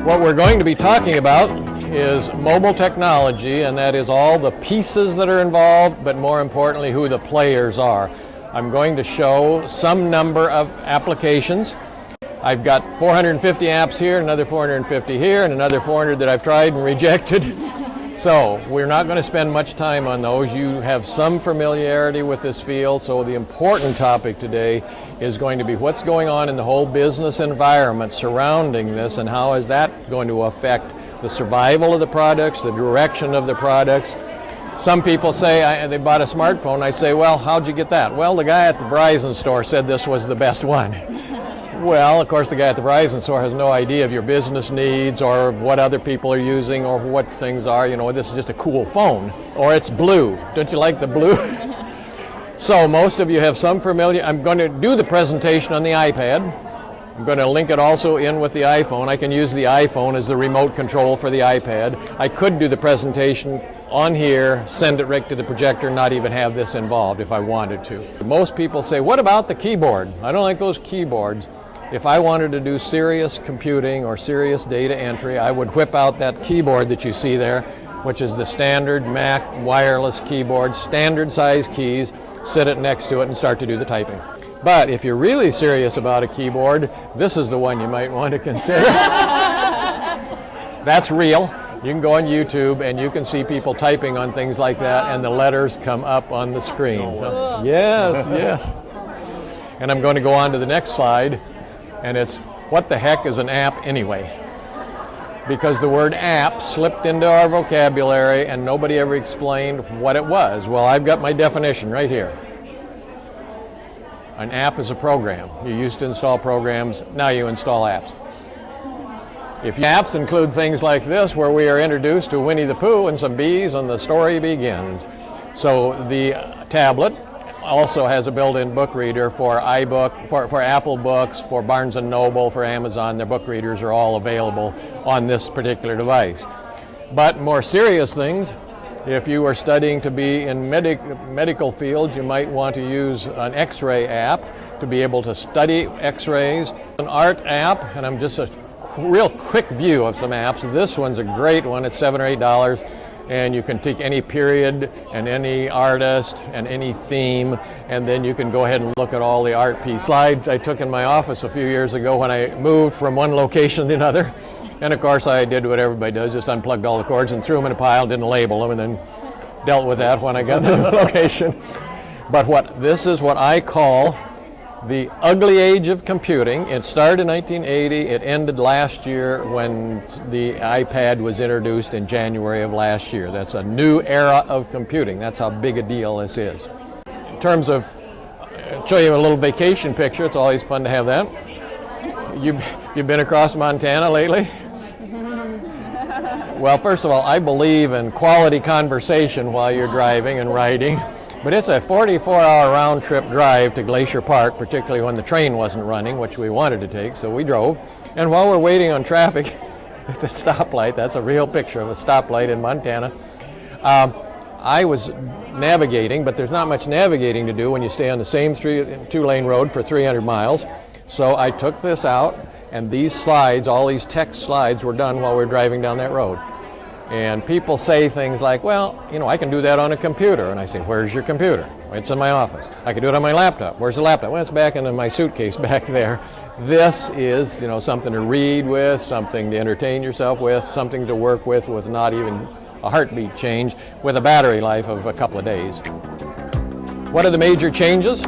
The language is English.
What we're going to be talking about is mobile technology, and that is all the pieces that are involved, but more importantly, who the players are. I'm going to show some number of applications. I've got 450 apps here, another 450 here, and another 400 that I've tried and rejected. So we're not going to spend much time on those. You have some familiarity with this field, so the important topic today is going to be what's going on in the whole business environment surrounding this, and how is that going to affect the survival of the products, the direction of the products. Some people say they bought a smartphone. I say, well, how'd you get that? Well, the guy at the Verizon store said this was the best one. Well, of course, the guy at the Verizon store has no idea of your business needs or what other people are using or what things are. You know, this is just a cool phone. Or it's blue. Don't you like the blue? So most of you have some familiar. I'm going to do the presentation on the iPad. I'm going to link it also in with the iPhone. I can use the iPhone as the remote control for the iPad. I could do the presentation on here, send it right to the projector, not even have this involved if I wanted to. Most people say, what about the keyboard? I don't like those keyboards. If I wanted to do serious computing or serious data entry, I would whip out that keyboard that you see there, which is the standard Mac wireless keyboard, standard size keys, sit it next to it and start to do the typing. But if you're really serious about a keyboard, this is the one you might want to consider. That's real. You can go on YouTube and you can see people typing on things like that, and the letters come up on the screen. So, yes, yes. And I'm going to go on to the next slide, and it's what the heck is an app anyway? Because the word app slipped into our vocabulary and nobody ever explained what it was. Well, I've got my definition right here. An app is a program. You used to install programs, now you install apps. If apps include things like this, where we are introduced to Winnie the Pooh and some bees and the story begins. So the tablet also has a built-in book reader for iBook, for Apple Books, for Barnes & Noble, for Amazon. Their book readers are all available on this particular device. But more serious things, if you are studying to be in medical fields, you might want to use an X-ray app to be able to study X-rays. An art app, and I'm just a real quick view of some apps. This one's a great one. It's $7 or $8, and you can take any period and any artist and any theme, and then you can go ahead and look at all the art piece slides I took in my office a few years ago when I moved from one location to another. And of course I did what everybody does, just unplugged all the cords and threw them in a pile, didn't label them, and then dealt with that when I got to the location. But this is what I call the ugly age of computing. It started in 1980, it ended last year when the iPad was introduced in January of last year. That's a new era of computing. That's how big a deal this is. In terms of, I'll show you a little vacation picture. It's always fun to have that. You've been across Montana lately? Well, first of all, I believe in quality conversation while you're driving and riding. But it's a 44-hour round-trip drive to Glacier Park, particularly when the train wasn't running, which we wanted to take, so we drove. And while we're waiting on traffic at the stoplight, that's a real picture of a stoplight in Montana, I was navigating, but there's not much navigating to do when you stay on the same two-lane road for 300 miles. So I took this out, and these slides, all these text slides, were done while we were driving down that road. And people say things like, well, you know, I can do that on a computer. And I say, where's your computer? It's in my office. I can do it on my laptop. Where's the laptop? Well, it's back in my suitcase back there. This is, you know, something to read with, something to entertain yourself with, something to work with not even a heartbeat change, with a battery life of a couple of days. What are the major changes?